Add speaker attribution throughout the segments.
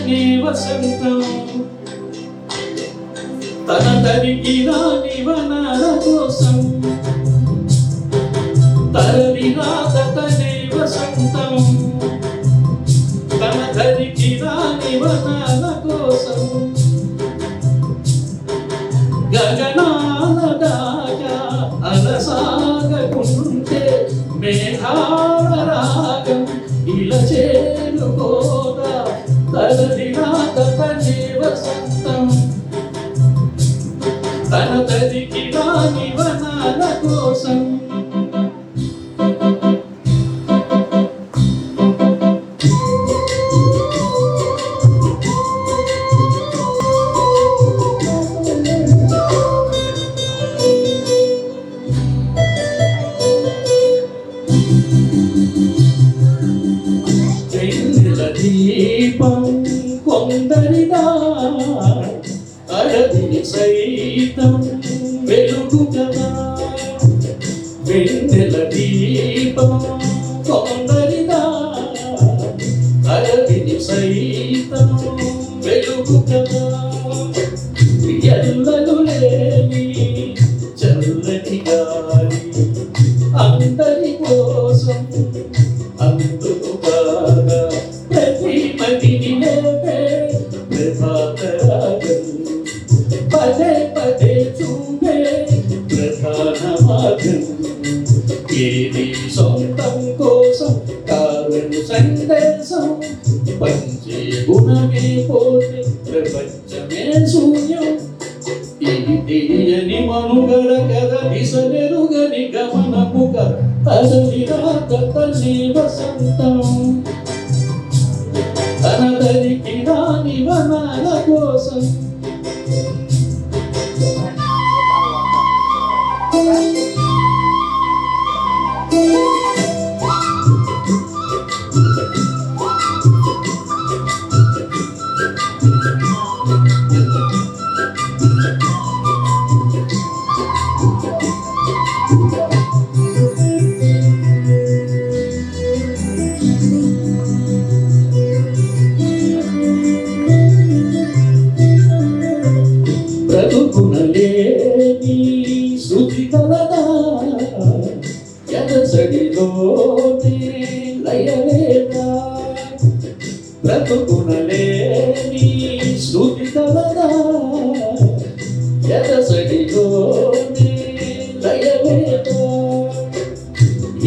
Speaker 1: దత్తనే వసంతం తన దరికి రాని వనాల కోసం తరలిరా దత్తనే వసంతం తన దరికి రాని వనాల కోసం గగనాల దాకా అలసాగకుంటే మేఘాల రాగం ఇలా చేరుకోదా తరలిరా దత్తనే వసంతం తన దరికి రాని వనాల కోసం దీపం కొందరిదా అరదిని సైతం వెలుగు కదా వెన్నెల దీపం కొందరిదా అరదిని సైతం వెలుగు కదా ఎల్లలు లేని చల్లటి గాలి అందరి కోసం అందుకు బాగా ప్రతిమతిని లేపే ప్రభాత రాగం పదే పదే చూపే ప్రధాన మార్గం ఏది సొంతం కోసం కారణం సందేశం పంచే గుణమే పోతే ప్రపంచమే శూన్యం ఇది తెలియని మనుగడ కథ దిశనెరుగని గమనము తరలిరా దత్తనే వసంతం తన దరికి రాని వనాల కోసం బ్రతుకునలేని శృతి కలదా ఎదసడిలోనే లయలేదా బ్రతుకునలేని శృతి కలదా ఎదసడిలోనే లయలేదా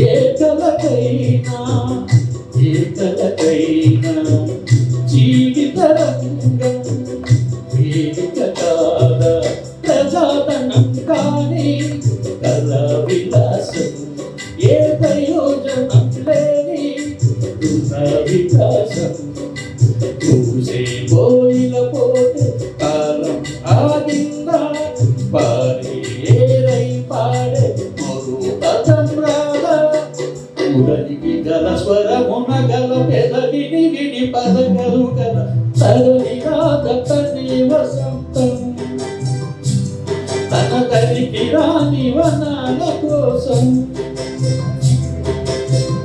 Speaker 1: ఏ కలకైనా జీవిత రంగం వేదిక కాదా ప్రజాతనం కానీ కళా విలాసం ఏ ప్రయోజనం లేని వృధా వికాసం పూసే పోయిల పోతే కాలం ఆగిందా పారే ఏరై పాడే మొరు పదం రాదా ఉడలికి గల స్వరమున గల పెదవిని విని పదగలు గల తరలిరా దత్తనే వసంతం తన దరికి రాని వనాల కోసం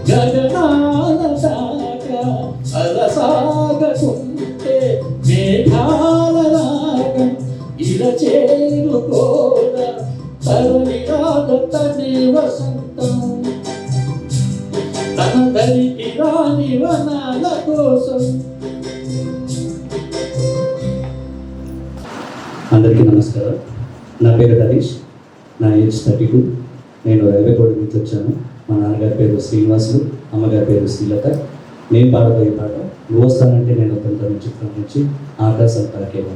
Speaker 1: గగనాల దాకా అలసాగకుంటే మేఘాల రాగం ఇలా చేరుకోదా తరలిరా దత్తనే వసంతం తన దరికి రాని వనాల కోసం.
Speaker 2: అందరికీ నమస్కారం. నా పేరు హరీష్, నా ఏజ్ 32. నేను రైల్వే బోర్డు నుంచి వచ్చాను. మా నాన్నగారి పేరు శ్రీనివాసులు, అమ్మగారి పేరు శ్రీలత. నేను పాడబోయే పాట నువ్వు వస్తానంటే నేను వద్దంటాను చిత్రం నుంచి ఆకాశం తాకేవా.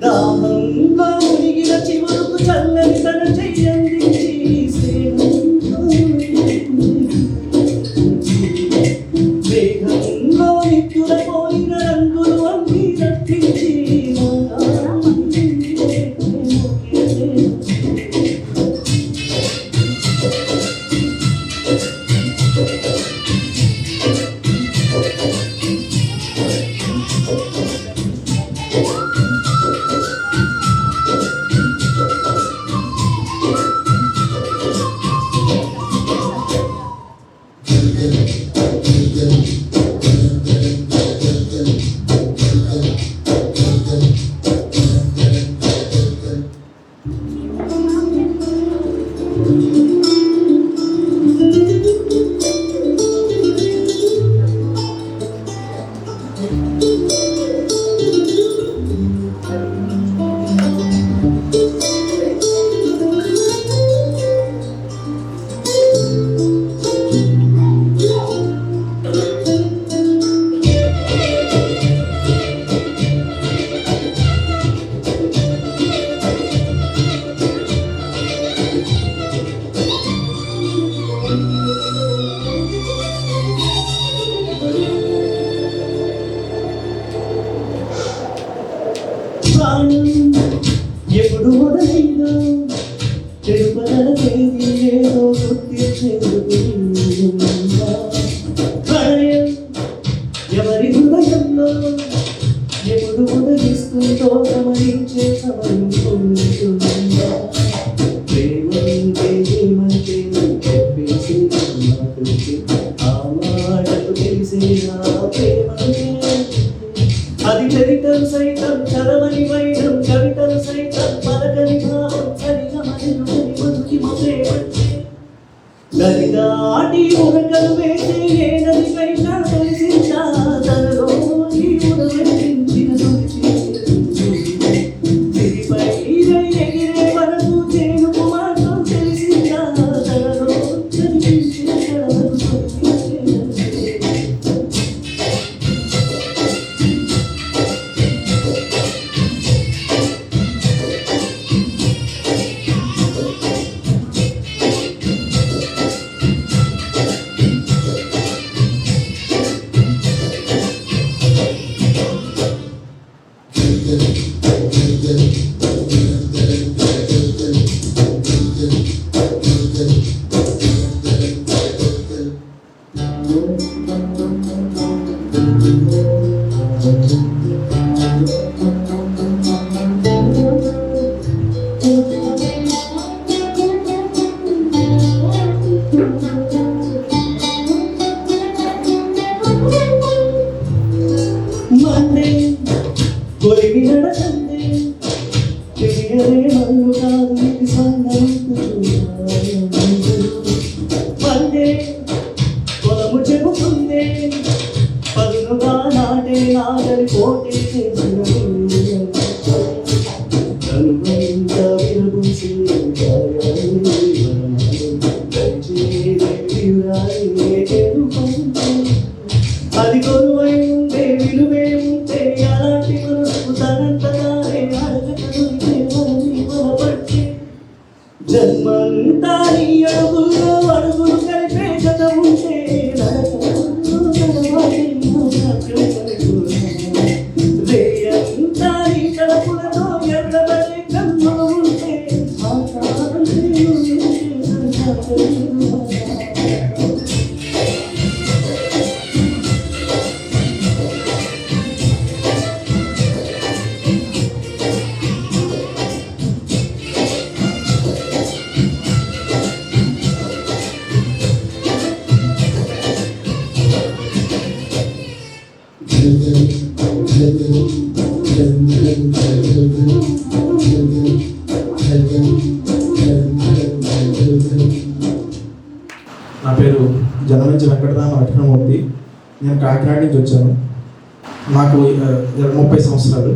Speaker 3: దాహంలో
Speaker 2: ఎప్పుడు మొదలైనా తెలుపదలకేది ఏదో గుర్తించేందుకు ప్రణయం ఎవరి హృదయంలో ఎప్పుడు ఉదగిస్తుందో గమనించే సమయం ఉంటుందా ప్రేమంటే ఏమంటే చెప్పేసి మాటలకి ఆ మాటకు తెలిసేనా ప్రేమంటే అది చరితం సైతం చరమని వైరం కవితలు సైతం పలకని భావం సరిగమని మధుకి ప్రేమంటే గది దాటి ఉరకలు వేసే ఏ నదికైనా తెలిసిందా తనలో ఈ ఉదయించిన సిరిపై ఎగిరే వరకు చేరుకు మాత్రం తెలిసిందా తనలో కనిపించిన మండే కొరివి నడకండి తెలియలే మన్ను కాదు ఇది మండే పొలము చెబుతుంది పదునుగా నాటే నాగలి పోటీ చేసిన కనుగొంత విరబూసి అది కొరువై ఉంటే విలువే ఉంటే అలాంటి మనసు తనంతగానే అడగటమే బలపట్టి జన్మంతా నీ అడుగుల్లో అడుగులు కలిపే జత ఉంటే రేయంతా నీ కడుపులతో ఎర్రబడే కన్ను ఉంటే
Speaker 3: నా పేరు జనమంచి వెంకటరామ లక్ష్మణమూర్తి. నేను కాకినాడ నుంచి వచ్చాను. నాకు 30 సంవత్సరాలు.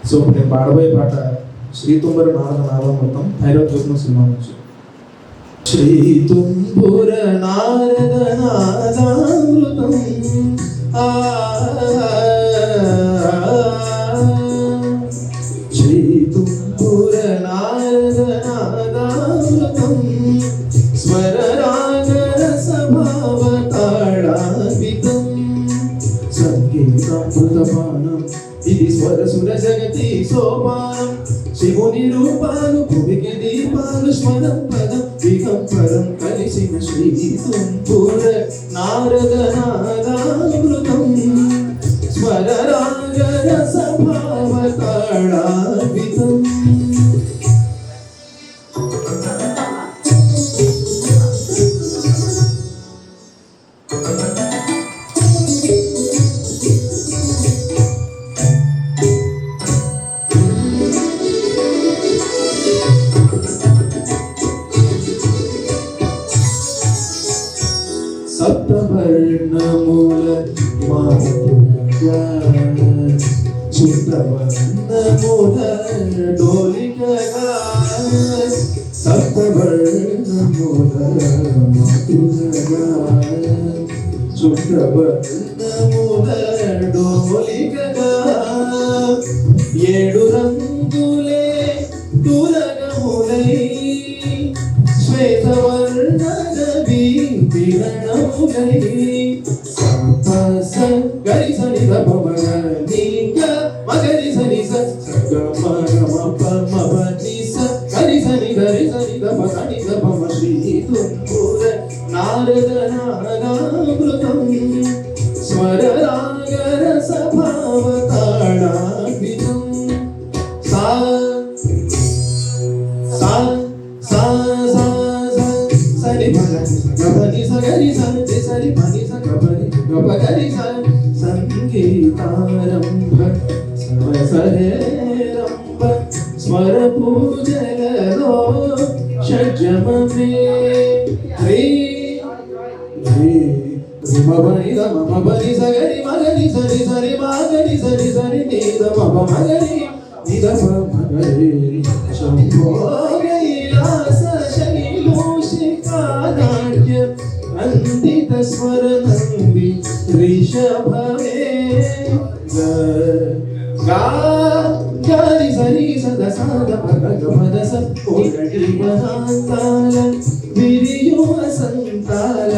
Speaker 3: సో ఇప్పుడు నేను పాడబోయే పాట శ్రీతుంబర నారద నారామృతం భైరవ సినిమా నుంచి. శ్రీతుంబుర నారద నాదామృతం శ్రీతుంబుర నారద నాదామృతం స్వరరాగరసభావతాళాన్వితం సంగీతామృతపానం ఇది స్వరసుర జగతి సోపానం శివుని రూపాలు భూమికి దీపాలు స్మరం పదం దిగంబరం కలిసిన శ్రీ తుంబుర నారద నాదామృతం స్వరరాగరసభావతాళాన్వితం. సప్తవర్ణమూల మాతృగా శుద్ధవర్ణమూల డోలికగా సప్తవర్ణమూల మాతృగా శుద్ధవర్ణమూల డోలికగా ఏడు రంగులే తురగములై శ్వేతవర్ణ గరి సని గరి సని స నారదనాగామృతం స్వరరాగరసభావతాళాద్వితం సా సా సా సా సరి గపని సగరి సరి సరి పని సగపని గపగరి సంగీతారంభ సరసరేరంభ స్మర పూజలలో షడ్జమమే రే రే మబని మబని సగరి మగరి సరి సరి మగరి సరి సరి నీద మబ మగరి నిద మగరి శంభో కైలాస శైలోషికానాట్య అందిత స్వర నంది రిషభవే గా గారి సరి సద సద పగ పద సోగడి మహాంతాల విరియో సంతాల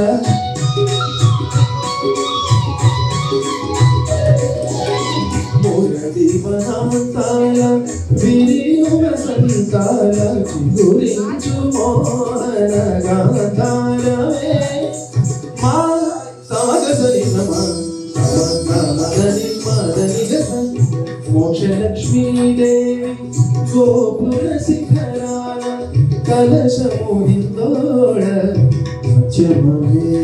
Speaker 3: మోరది మహాంతాల విరియో సంతాల గురించు మోహన గాంధారవే మా సమగ సరి నమ మదని మదని గస మోక్షలక్ష్మీదేవి గోపుర శిఖరాల కలశము హిందోళ సత్యమమే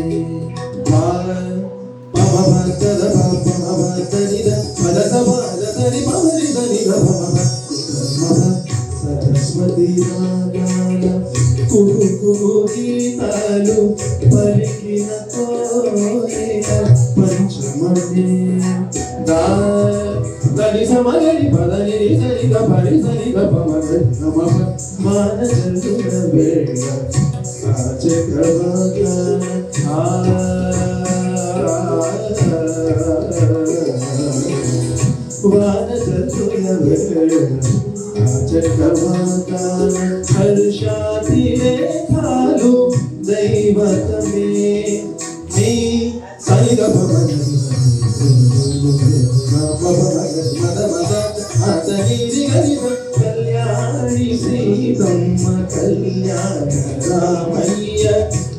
Speaker 3: సరస్వతి కురు కురు గీతాలు పలికిన పంచమమే దని సమగరి పదని సరి గరి సరి గమగరి నమ మానజన వేళ చక్రవాక వానజన వేళ చక్రవాక హర్షాతి రేఖాలు దైవతమే నీ సరి గమగరి కళ్యాణి శ్రీతమ్మ కళ్యాణ రామయ్య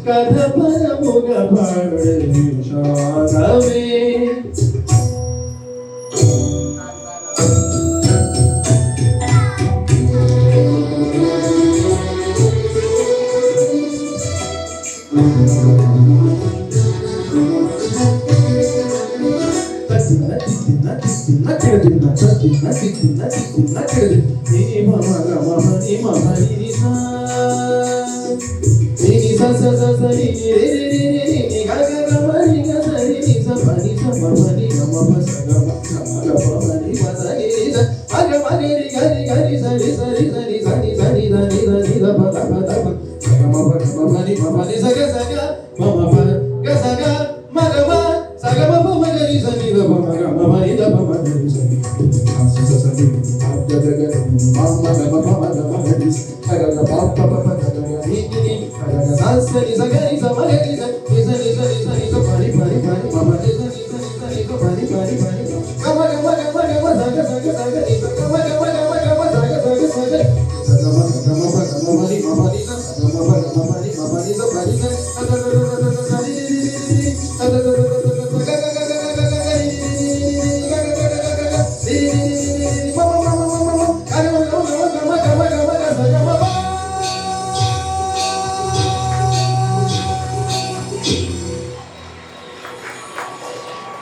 Speaker 3: కథ పరముగ పాడవే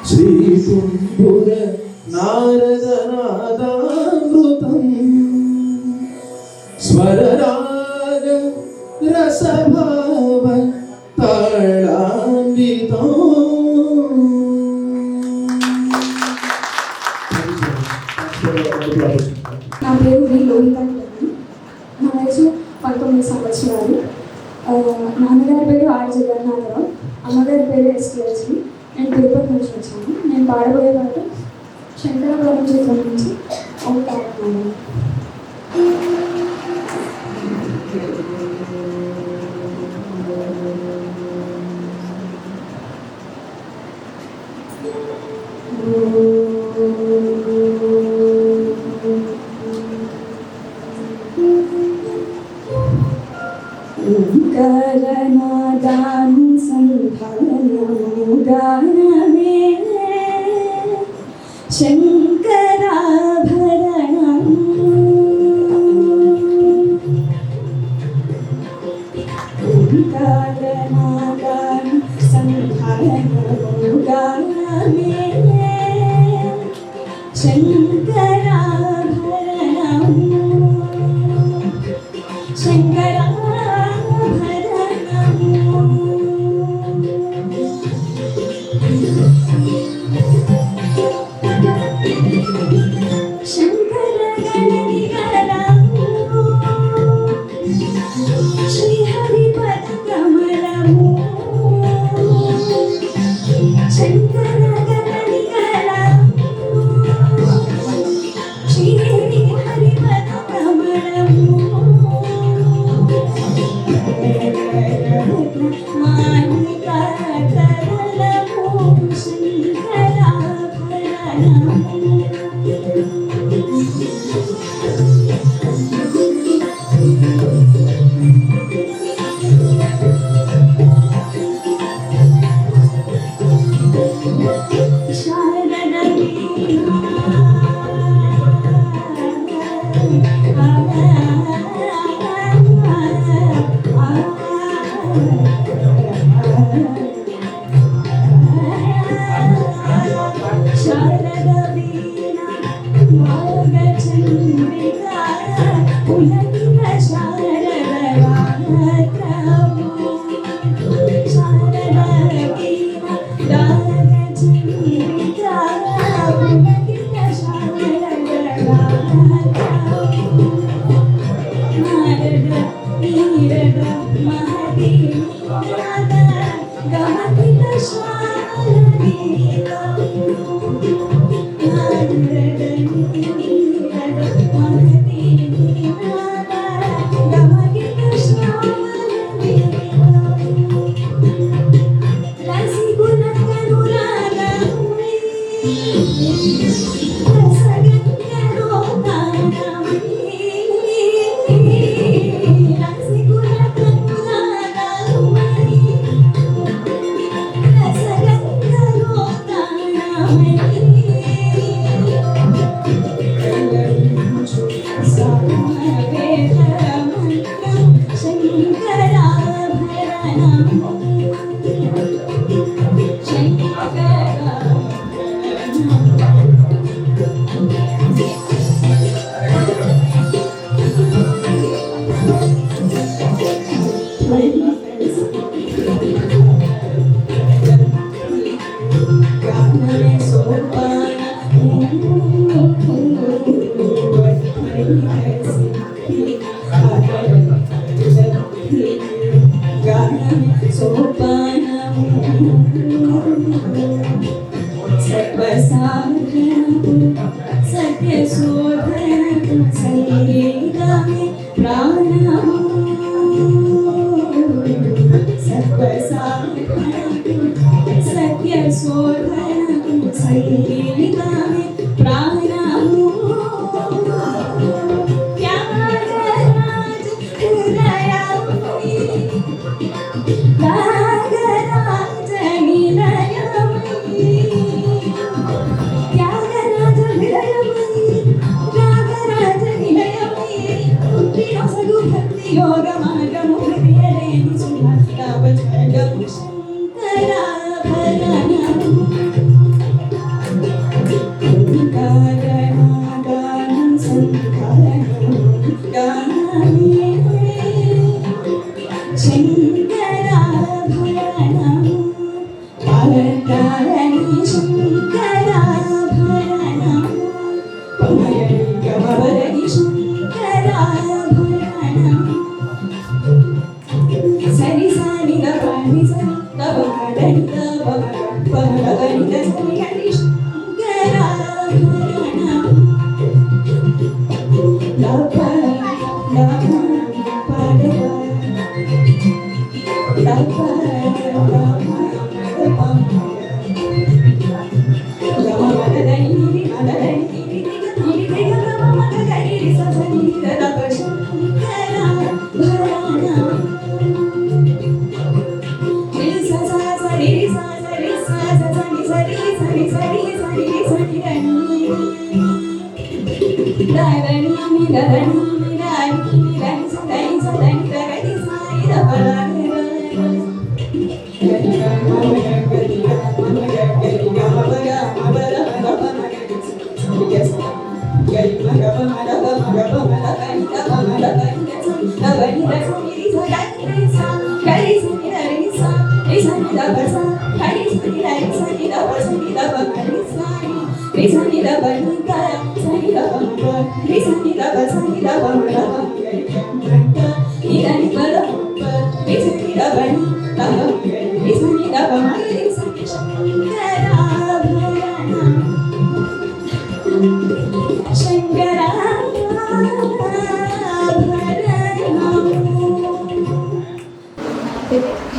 Speaker 3: శ్రీకుంభుర నారదనాదామృతం స్వరరాగ రసభావ తాళాన్వితం.
Speaker 4: నా పేరు వి లోహిత. నా వయసు 19 సంవత్సరాలు. నాన్నగారి పేరు ఆర్ జగన్నాథరావు, అమ్మగారి పేరు ఎస్కేఎస్వి. నేను తిరుపతి నుంచి వచ్చాను. నేను పాడబోయే పాట శంకరాభరణం చిత్రం నుంచి ఒక పాడుతున్నాను. ఓంకారనాదానుసంధానముగానమే శంకరాభరణం ఓంకారనాదానుసంధానముగానమే శంకరాభరణం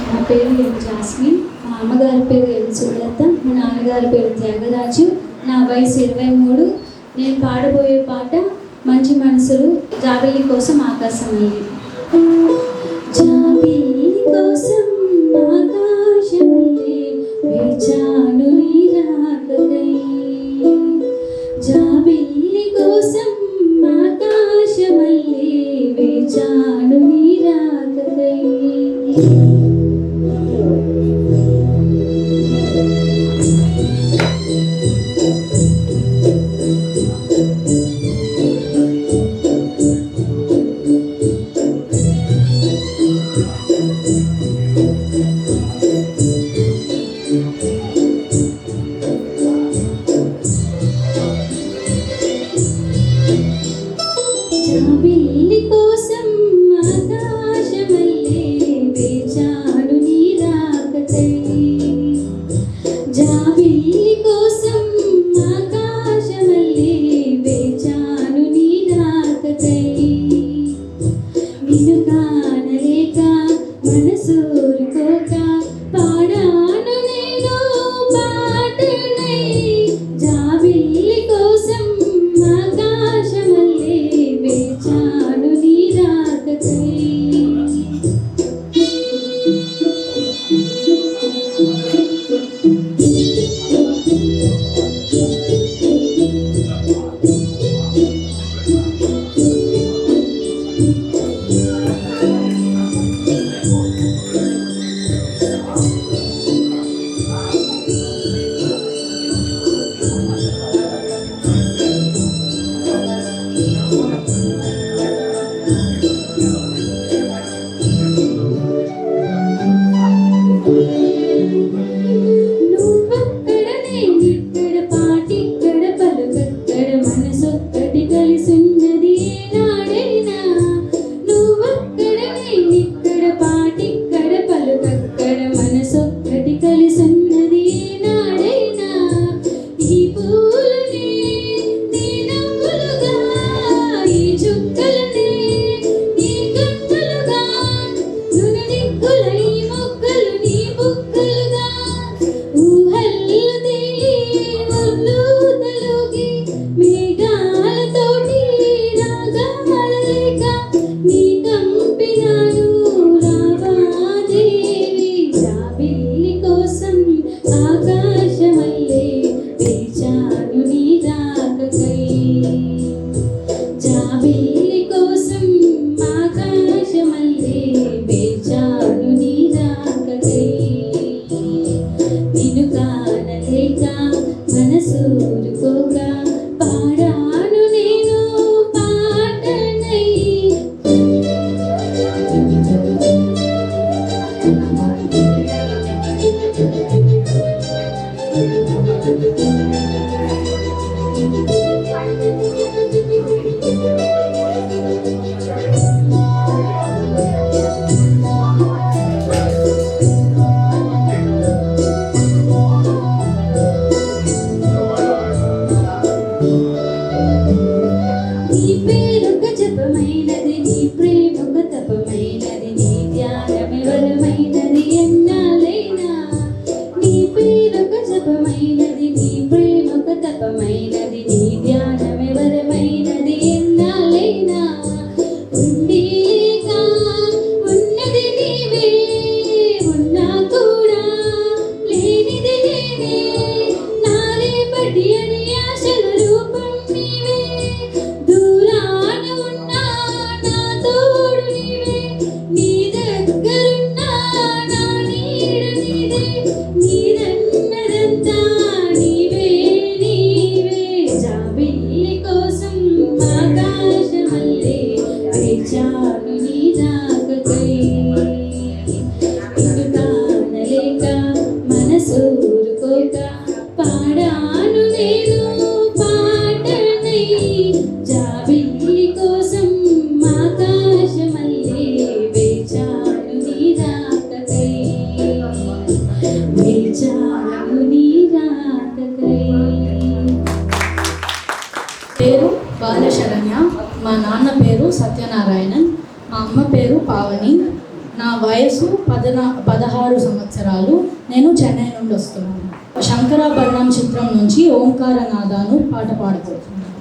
Speaker 5: నా పేరు జాస్మిన్, మా అమ్మగారి పేరు సులత, మా నాన్నగారి పేరు త్యాగరాజు, నా వయసు 23. నేను పాడబోయే పాట మంచి మనసులు జాబిల్లి కోసం ఆకాశమయ్యి. జాబిల్లి కోసం ఆకాశమయ్యి వేచాను నీ రాకకై. జాబిల్లి కోసం ఆకాశమయ్యి వేచాను నీ రాకకై. జాబిల్లి కోసం ఆకాశమల్లే వేచాను నీ రాకకై. జాబిల్లి కోసం ఆకాశమల్లే వేచాను నీ రాకకై. నిన్ను కానలేక మనసూరుకోక పాడాను నేను పాటనై. జాబిల్లి కోసం ఆకాశమల్లే వేచాను నీ రాకకై.
Speaker 6: సత్యనారాయణన్. మా అమ్మ పేరు పావని. నా వయసు 16 సంవత్సరాలు. నేను చెన్నై నుండి వస్తున్నాను. శంకరాభరణం చిత్రం నుంచి ఓంకారనాదాను పాట పాడుతున్నాను.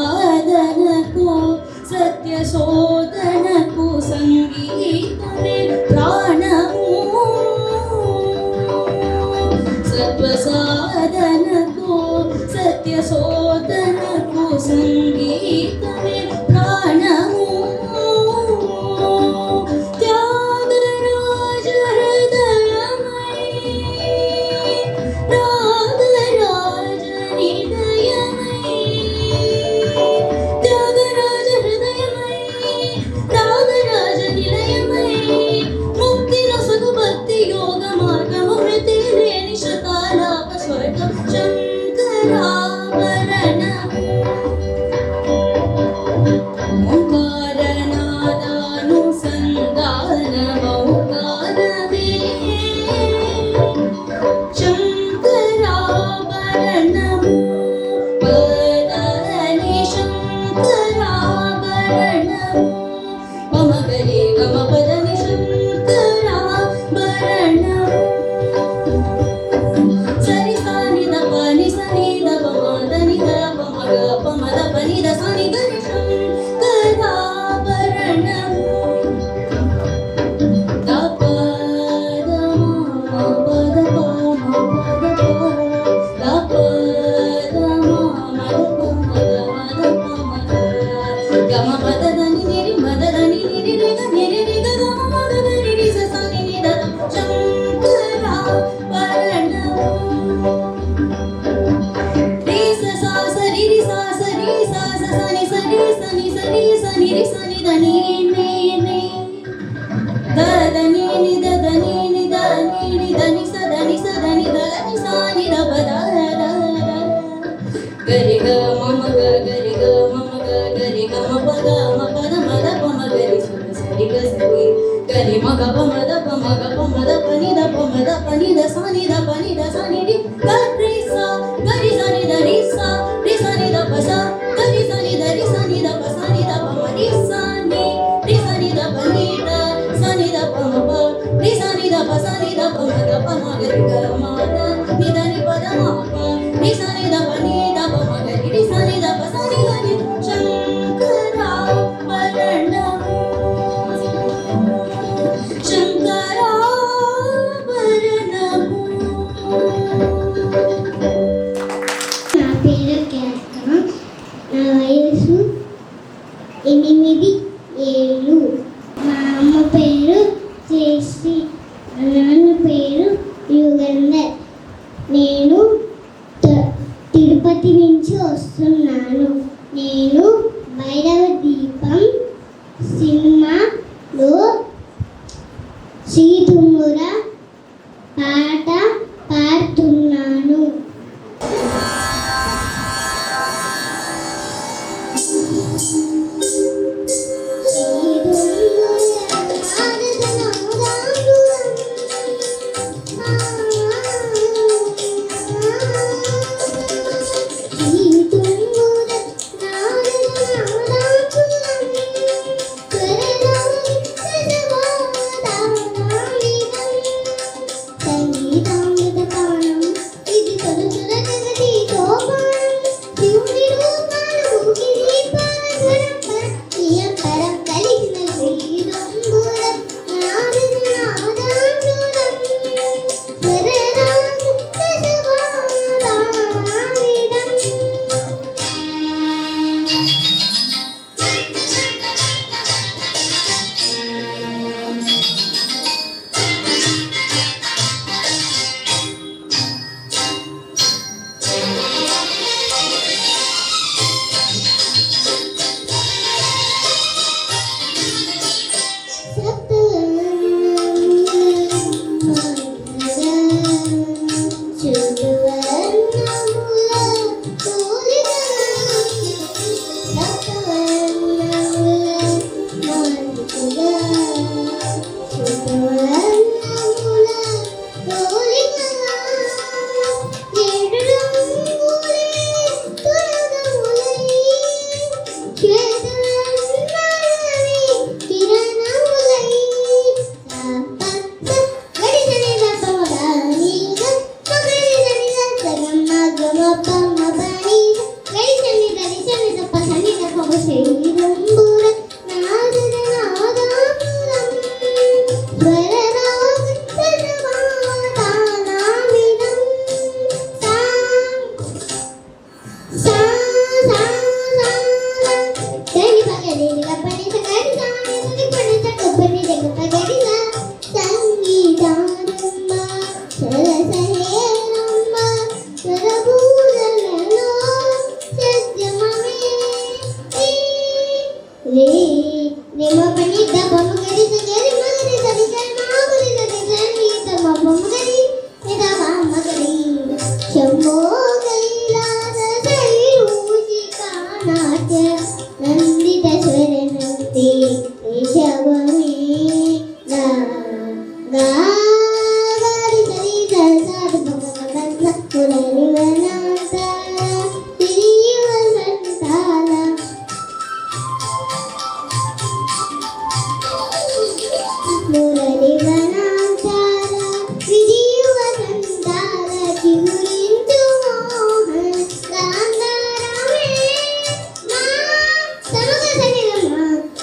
Speaker 5: సర్వసాధనకు సత్య శోధనకు సంగీతమే ప్రాణము. సర్వసాధనకు సత్య శోధనకు సంగీతమే ప్రాణము. త్యాగరాజ హృదయమై రాగరాజ నిలయమై, త్యాగరాజ హృదయమై రాగరాజ నిలయమై
Speaker 6: నీ నీ నీ దని ని దని ని దని దని సదని సదని దని సాని దబద గరి గ మమ గ గరి గ మమ గ గరి గ మ పద మ పద మద పమ గరి సరి గ సరి గరి మగ పమ ద పమ గ పమ ద పని ద పమ ద పని ద సాని ద పని ద సాని డి గరి సా గరి సాని ద రి సా రి సాని ద ప సా గరి సాని ద రి సాని ద ప సాని ద పమ రి సాని రి సాని ద పని ద సాని ద పమ ప రి సాని ద ప సాని ద పమ ద పమ గరి గ మ ద ని ద ని ప ద మ ప రి సాని ద పని ద పమ గరి రి సాని ద ప సాని ద ని శంకరాభరణము
Speaker 7: నా పేరు కేక. నా వయసు 8 ఏళ్ళు. మా అమ్మ పేరు జయశ్రీ. మా నాన్న పేరు యుగంధర్. నేను తిరుపతి నుంచి వస్తున్నాను. నేను భైరవ దీపం సినిమాలో శ్రీ తుమ్ముర పాట పాడుతున్నాను.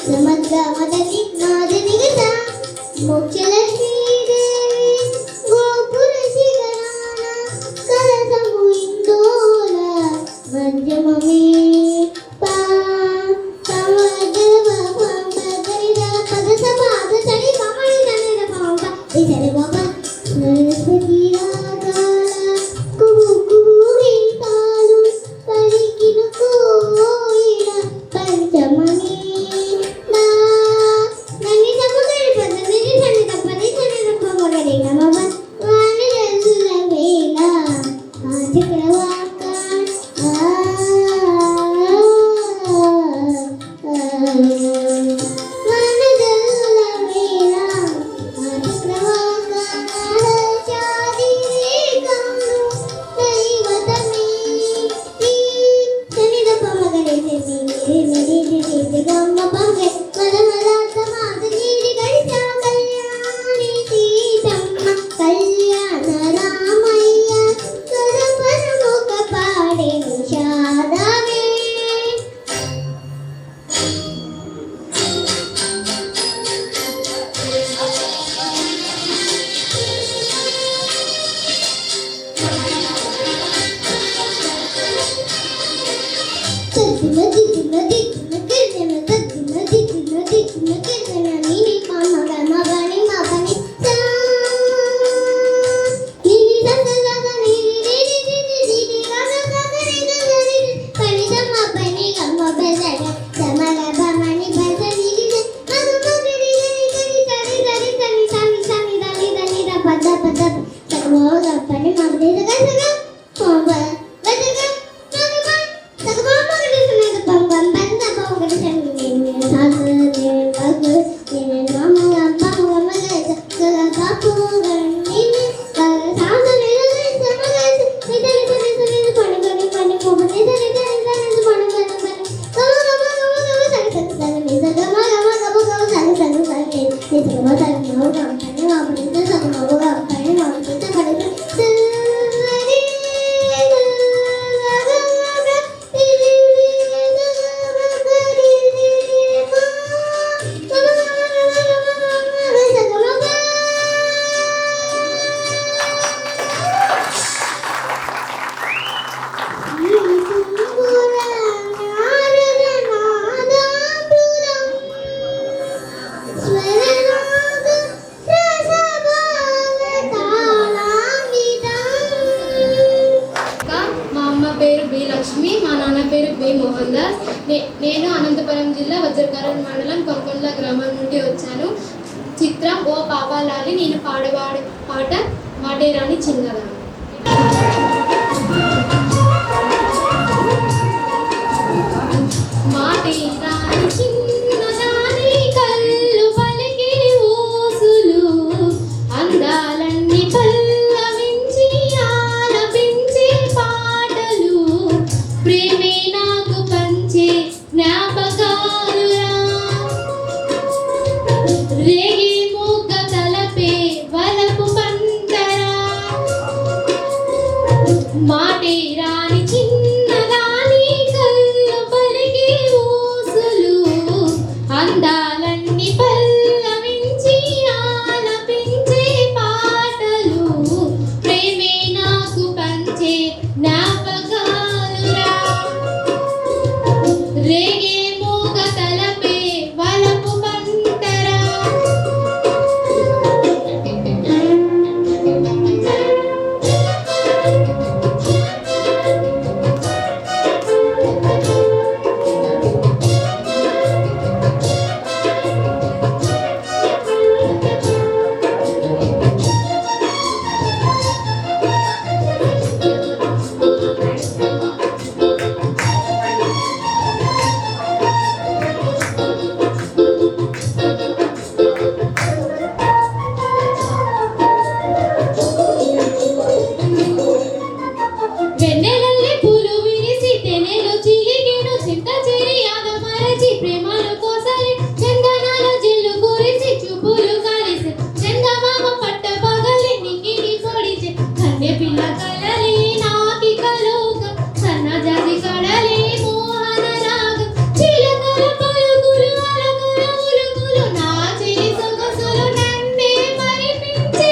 Speaker 7: సమగ్ర మదలి నాద
Speaker 5: నేను అనంతపురం జిల్లా వజ్రకారం మండలం కొంకొండ గ్రామం నుండి వచ్చాను. చిత్రం ఓ పాపాలాలి. నేను పాడవాడి పాట మాటేరాని చిన్నదాన్ని. మాటేరాని చిన్నదాని కళ్ళు పలికి ఊసులు అందాలన్నీ పల్లవించి ఆలపించే పాటలు ప్రేమే నాకు పంచే జ్ఞాపకాలురా రేగే మూగ తలపే వలపు పంటరా మాటే రాని చిన్నదాని కళ్ళు పలికి ఊసులు అందాలన్నీ పల్లవించి ఆలపించే పాటలు ప్రేమే నాకు పంచే జ్ఞాపకాలురా రేగే మూగ తలపే వలపు పంటరా. వెన్నెలల్లే పూలు విరిసి తెనెలు చిలికెను చింత చెరి ఆగమరచి ప్రేమలు కోసరి చందనాల జిల్లు కురిసి చూపులు కలిసి చందమామ పట్ట పగలి నింగిని పొడిచి కన్నె పిల్ల కలలి నాకి కలుగ సన్న జాతి కడలి మోహన రాగం చిలకల పలుకులు అలకల ఉలుకులు నా చెలి సొగసులు నన్నే మరిపించే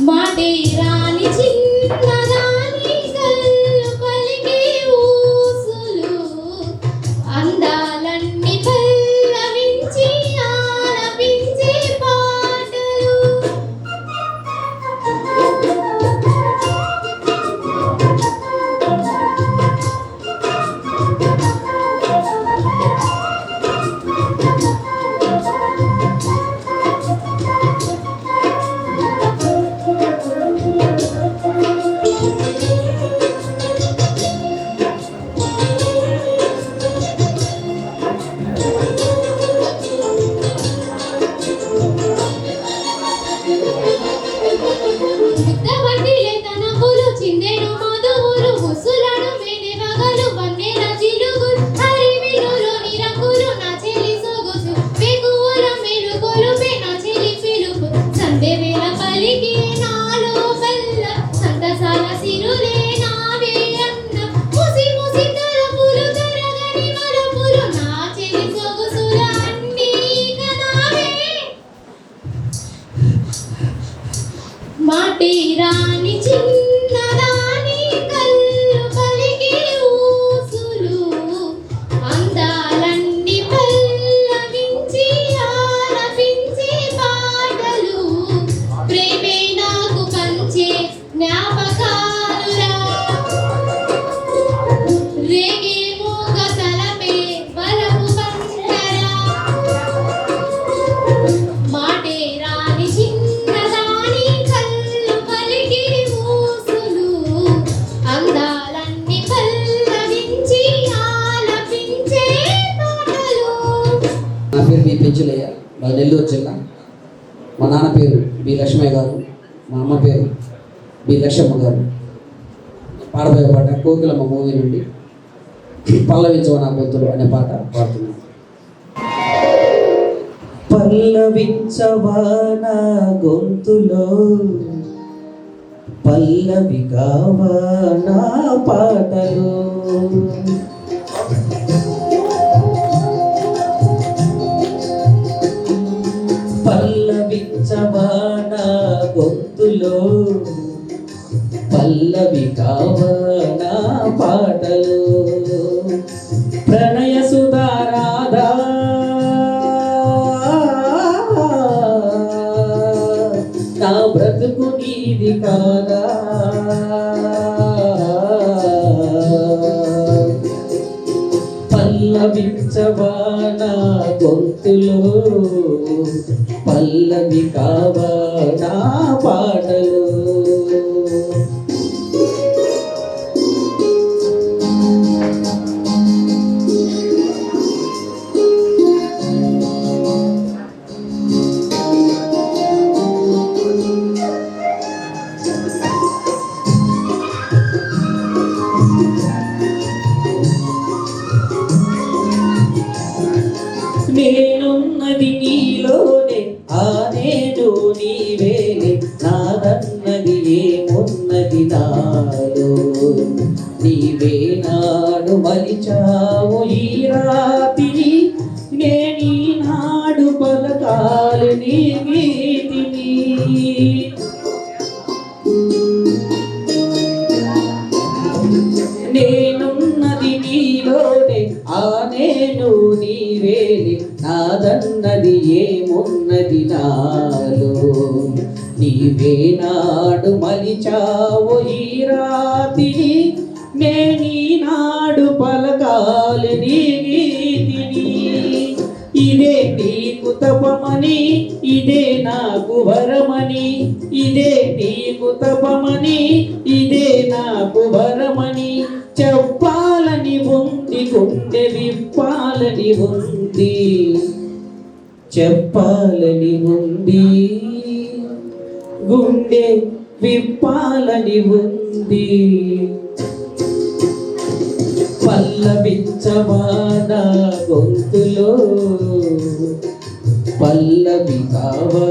Speaker 5: మాటే రాని చిన్నదాని కళ్ళు పలికి ఊసులు అందాలన్నీ పల్లవించి ఆలపించే పాటలు ముద్దవట్టిలే తనకులు చిందెను మధువులు ముసులను మేనే వగలు వన్నెల జిలుగులు హరివిలులోని రంగులు నా చెలి సొగుసు పెగువుల మెలుగులు నా చెలి పిలుపు సందె వేళ పలికి నాలో బల్ల సంతసాల సిరులే నావే అన్న ముసి ముసి తలపులు తరగని మరపులు నా చెలి సొగుసుల అన్నీ ఇక నావే మాటే రాని చిన్నదాని కళ్ళు పలికి ఊసులు
Speaker 8: పేరు బి పెంచులయ్య, మా నెల్లూరు జిల్లా. మా నాన్న పేరు బి లక్ష్మయ్య గారు, మా అమ్మ పేరు బి లక్ష్మమ్మ గారు. పాడబోయే పాట కోకిలమ్మ మూవీ నుండి పల్లవించవ నా గొంతులు అనే పాట పాడుతున్నాను. పల్లవించవా నా గొంతులో, పల్లవి కావా నా పాటలో, పల్లవించవా నా గొంతులో, పల్లవి కావా నా పాటలో, ప్రణయ సుధారాధా నా బ్రతుకు నీది కాదా, పల్లవించవా నా గొంతులో, పల్లవి కావా నా పాటలో. నేనున్నది నీలోనే, ఆ నేను నీవేనే, నాదన్నది ఏమున్నది నాలో, నీవే నాడు మలిచావు ఈ రాతిని, నేనీనాడు పలకాలి నీ గీతిని. నేనున్నది నీలోనే, ఆ నేను నీవేనే, నాదన్నది ఏమున్నది నాలో, నీవే నాడు మలిచావు ఈ రాతిని, నేనీనాడు పలకాలి నీ గీతిని. ఇదే నీకు తపమని, ఇదే నాకు వరమని, ఇదే నీకు తపమని, ఇదే నాకు వరమని, చెప్పాలని ఉంది, గుండె విప్పాలని ఉంది, చెప్పాలని ఉంది, గుండె విప్పాలని ఉంది. పల్లవించవా నా గొంతులో, పల్లవి కావా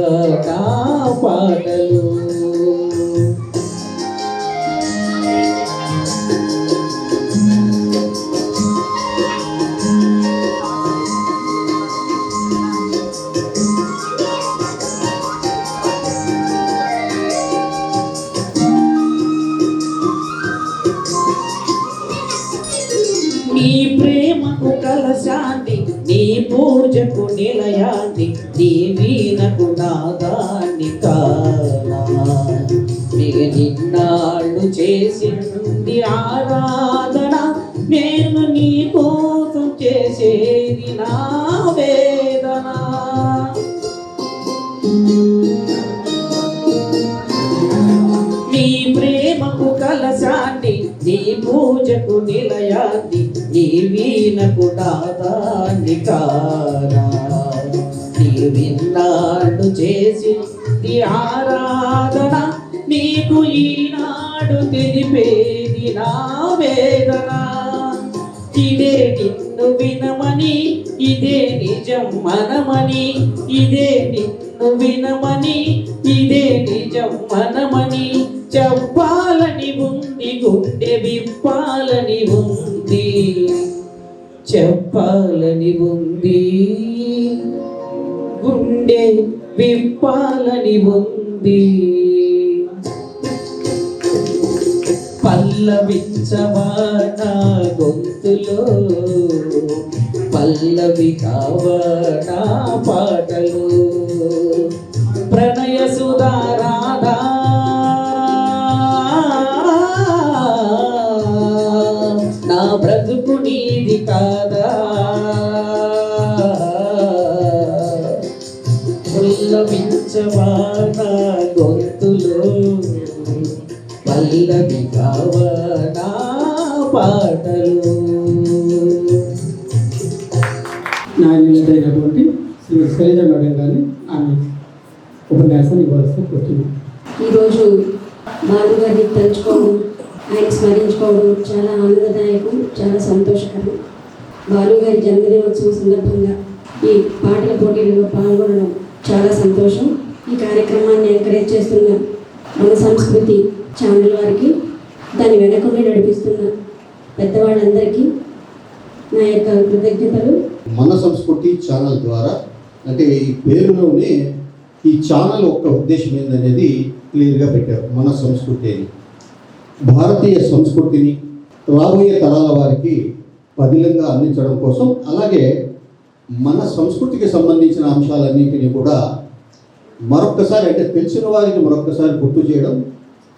Speaker 8: నా పాటలు. నీ ప్రేమకు కలశాన్ని, నీ పూజకు నిలయాన్ని, నీ వీణకు నాదాన్ని కానా, నిన్నాళ్ళు చేసింది ఆరాధన, నేను నీ కోసం చేసేది నా వేదన. నీ ప్రేమకు కలశాన్ని, నీ పూజకు నిలయాన్ని, నీ వీణకు నాదాన్ని కానా, నీ విన్నాడు చేసింది ఆరాధన, నీకు ఈనాడు తెలిపేది నా వేదన. ఇదే నిన్ను వినమని, ఇదే నిజం మనమని, ఇదే నిన్ను వినమని, ఇదే నిజం మనమని, చెప్పాలని ఉంది, గుండె విప్పాలని ఉంది, చెప్పాలని ఉంది, గుండె విప్పాలని ఉంది. పల్లవించవా నా గొంతులో, పల్లవి కావా నా పాటలు, ప్రణయ సుధారాధా నా బ్రతుకు నీది కాదా, పల్లవించవా నా గొంతులో, పల్లవి కావా నా పాటలు.
Speaker 9: న్యాయమైనటువంటి శ్రీ శైలజ మేడం గారిని ఆమె ఉపన్యాసం ఇవ్వాల్సి కోరుతున్నాం.
Speaker 10: ఈరోజు బాలు గారిని తలుచుకోవడం, ఆయన స్మరించుకోవడం చాలా ఆనందదాయకం, చాలా సంతోషకరం. బాలు గారి జన్మదినోత్సవం సందర్భంగా ఈ పాటల పోటీలలో పాల్గొనడం చాలా సంతోషం. ఈ కార్యక్రమాన్ని ఎంకరేజ్ చేస్తున్న మన సంస్కృతి ఛానల్ వారికి, దాని వెనకుండి నడిపిస్తున్న పెద్దవాళ్ళందరికీ నా యొక్క కృతజ్ఞతలు.
Speaker 11: మన సంస్కృతి ఛానల్ ద్వారా, అంటే ఈ పేరులోనే ఈ ఛానల్ యొక్క ఉద్దేశం ఏందనేది క్లియర్గా పెట్టారు. మన సంస్కృతి అని, భారతీయ సంస్కృతిని రాబోయే తరాల వారికి పదిలంగా అందించడం కోసం, అలాగే మన సంస్కృతికి సంబంధించిన అంశాలన్నింటినీ కూడా మరొక్కసారి, అంటే తెలిసిన వారికి మరొక్కసారి గుర్తు చేయడం,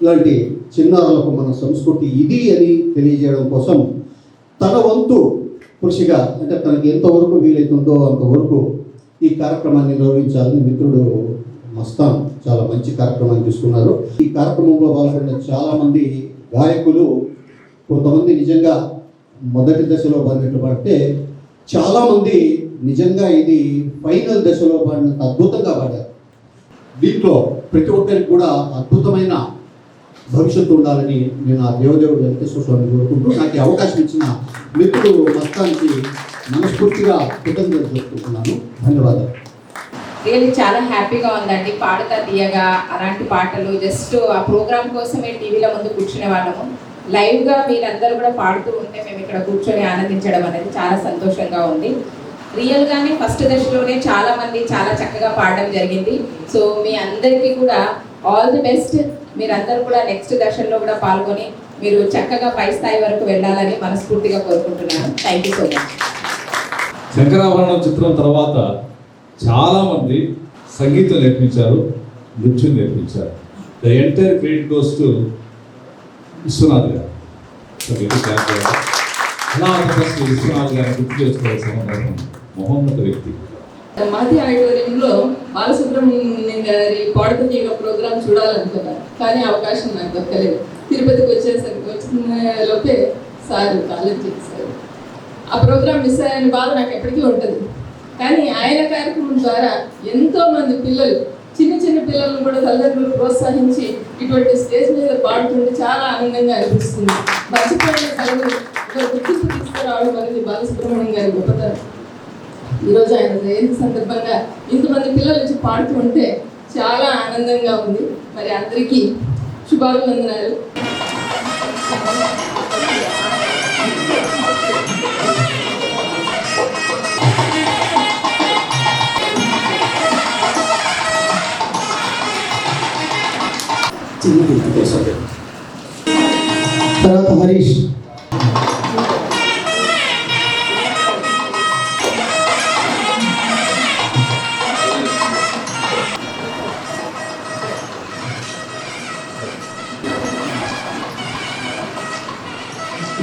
Speaker 11: ఇలాంటి చిన్నారులకు మన సంస్కృతి ఇది అని తెలియజేయడం కోసం తన వంతు కృషిగా, అంటే తనకి ఎంతవరకు వీలైతుందో అంతవరకు ఈ కార్యక్రమాన్ని నిర్వహించాలని మిత్రుడు మస్తాన్ చాలా మంచి కార్యక్రమాన్ని తీసుకున్నారు. ఈ కార్యక్రమంలో పాల్గొన్న చాలామంది గాయకులు, కొంతమంది నిజంగా మొదటి దశలో పాడినట్టు పాడితే, చాలామంది నిజంగా ఇది ఫైనల్ దశలో పాడినంత అద్భుతంగా పాడారు. దీంట్లో ప్రతి ఒక్కరికి కూడా అద్భుతమైన భవిష్యత్తు ఉండాలని నేను ఆ దేవదేవుడు వెంకటేశ్వర స్వామిని కోరుకుంటూ, నాకు ఈ అవకాశం ఇచ్చిన మిత్రుడు మస్తానికి మనస్ఫూర్తిగా కృతజ్ఞతలు చెప్పుకుంటున్నాను. ధన్యవాదాలు.
Speaker 12: రియల్లీ చాలా హ్యాపీగా ఉందండి. పాడుతా తీయగా అలాంటి పాటలు జస్ట్ ఆ ప్రోగ్రామ్ కోసమే టీవీల ముందు కూర్చునే వాళ్ళము. లైవ్గా మీరందరూ కూడా పాడుతూ ఉంటే మేము ఇక్కడ కూర్చొని ఆనందించడం అనేది చాలా సంతోషంగా ఉంది. రియల్గానే ఫస్ట్ దశలోనే చాలామంది చాలా చక్కగా పాడడం జరిగింది. సో మీ అందరికీ కూడా ఆల్ ది బెస్ట్. మీరందరూ కూడా నెక్స్ట్ దశల్లో కూడా పాల్గొని మీరు చక్కగా పై స్థాయి వరకు వెళ్ళాలని మనస్ఫూర్తిగా కోరుకుంటున్నాను. Thank you so much.
Speaker 1: Sankarabharanam చిత్రం తర్వాత చాలామంది సంగీతం నేర్పించారు, నృత్యం నేర్పించారు. The entire credit goes to Viswanath గారు. అలా విశ్వనాథ్ గారిని గుర్తు చేసుకోవాల్సిన మహోన్నత వ్యక్తి.
Speaker 13: మాది ఆడిటోరియంలో బాలసుబ్రహ్మణ్యం గారి పాడుతా తీయగా ప్రోగ్రామ్ చూడాలనుకున్నాను, కానీ అవకాశం నాకు దొరకలేదు. తిరుపతికి వచ్చిన లోపే సార్ కాలేజ్ చేశారు. ఆ ప్రోగ్రామ్ మిస్ అయ్యని బాధ నాకు ఎప్పటికీ ఉంటుంది. కానీ ఆయన కార్యక్రమం ద్వారా ఎంతోమంది పిల్లలు, చిన్న చిన్న పిల్లలను కూడా తల్లిదండ్రులు ప్రోత్సహించి ఇటువంటి స్టేజ్ మీద పాడుతుంటే చాలా ఆనందంగా అనిపిస్తుంది. మర్చిపోయిన కళలు గుర్తింపు తీసుకురావడం అనేది బాలసుబ్రహ్మణ్యం గారి గొప్పతనం. ఈరోజు ఆయన జయంతి సందర్భంగా ఇంతమంది పిల్లలు వచ్చి పాడుతూ ఉంటే చాలా ఆనందంగా ఉంది. మరి అందరికీ శుభాభివందనాలు.
Speaker 9: తర్వాత హరీష్.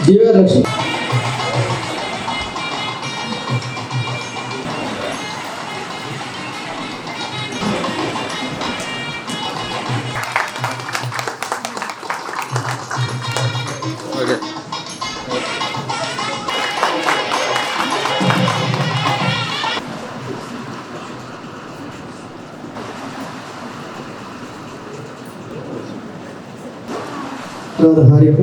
Speaker 9: జీవలక్ష్మి. తర్వాత హారిక.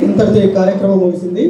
Speaker 9: ఇంతటితో ఈ కార్యక్రమం ముగిసింది.